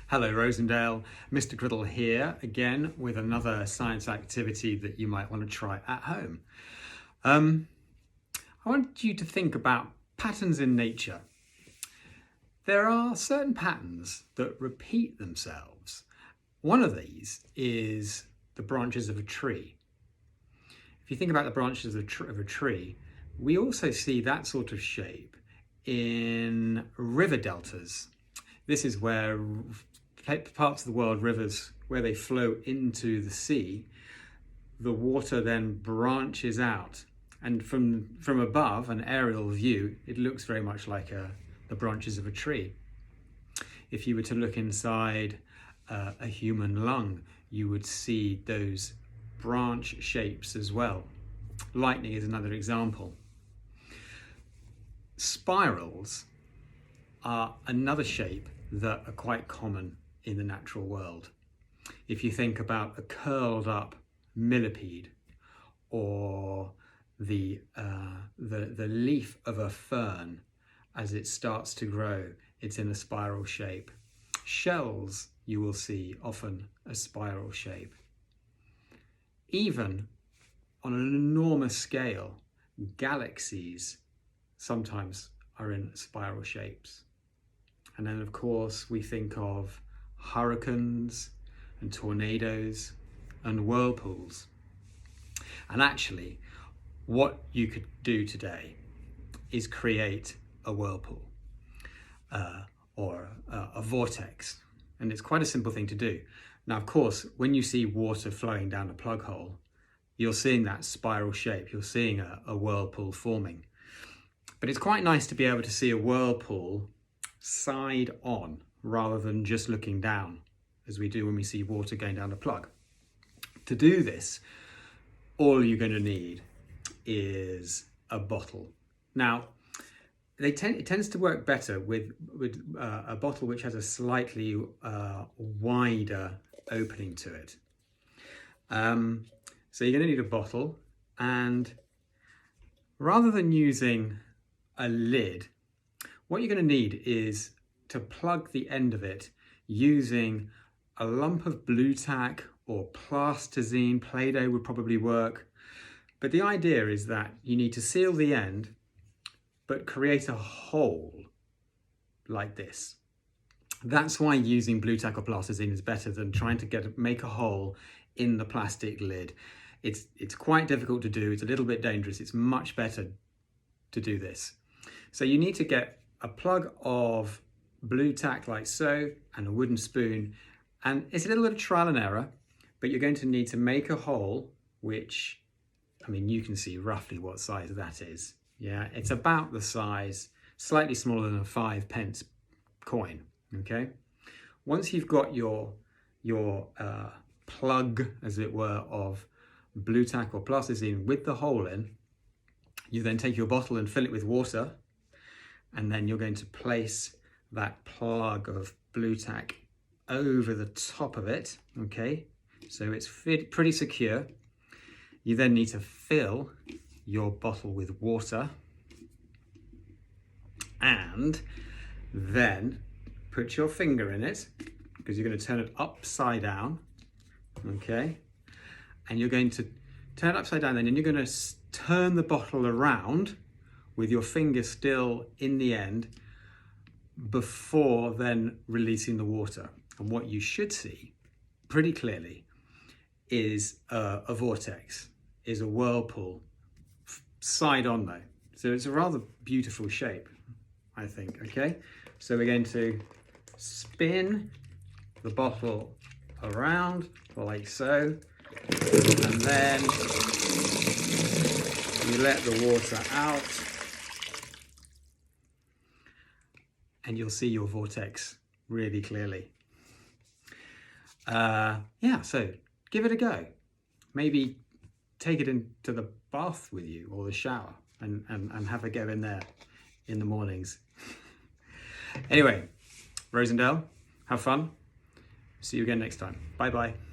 Hello Rosendale, Mr. Griddle here again with another science activity that you might want to try at home. I want you to think about patterns in nature. There are certain patterns that repeat themselves. One of these is the branches of a tree. If you think about the branches of a tree, we also see that sort of shape in river deltas. This is where parts of the world, rivers, where they flow into the sea, the water then branches out. And from above, an aerial view, it looks very much like the branches of a tree. If you were to look inside a human lung, you would see those branch shapes as well. Lightning is another example. Spirals are another shape that are quite common in the natural world. If you think about a curled up millipede or the leaf of a fern, as it starts to grow, it's in a spiral shape. Shells, you will see often a spiral shape. Even on an enormous scale, galaxies sometimes are in spiral shapes. And then of course we think of hurricanes and tornadoes and whirlpools. And actually what you could do today is create a whirlpool or a vortex. And it's quite a simple thing to do. Now, of course, when you see water flowing down a plug hole, you're seeing that spiral shape. You're seeing a whirlpool forming. But it's quite nice to be able to see a whirlpool side on rather than just looking down, as we do when we see water going down a plug. To do this, all you're going to need is a bottle. Now, it tends to work better with a bottle which has a slightly wider opening to it. So you're going to need a bottle, and rather than using a lid, what you're going to need is to plug the end of it using a lump of blue tack or plasticine. Play-Doh would probably work. But the idea is that you need to seal the end, but create a hole like this. That's why using blue tack or plasticine is better than trying to make a hole in the plastic lid. It's quite difficult to do. It's a little bit dangerous. It's much better to do this. So you need to get a plug of blue tack like so and a wooden spoon. And it's a little bit of trial and error, but you're going to need to make a hole, which, I mean, you can see roughly what size that is. Yeah, it's about the size, slightly smaller than a 5p coin, okay? Once you've got your plug, as it were, of blue tack or plasticine with the hole in, you then take your bottle and fill it with water, and then you're going to place that plug of blue tack over the top of it, okay? So it's pretty secure. You then need to fill your bottle with water and then put your finger in it, because you're going to turn it upside down, okay? And you're going to turn it upside down then, and you're going to turn the bottle around with your finger still in the end before then releasing the water. And what you should see pretty clearly is a vortex, is a whirlpool, side on though. So it's a rather beautiful shape, I think, okay? So we're going to spin the bottle around like so, and then you let the water out, and you'll see your vortex really clearly. Yeah, so give it a go. Maybe take it into the bath with you or the shower and have a go in there in the mornings. Anyway, Rosendale, have fun. See you again next time. Bye bye.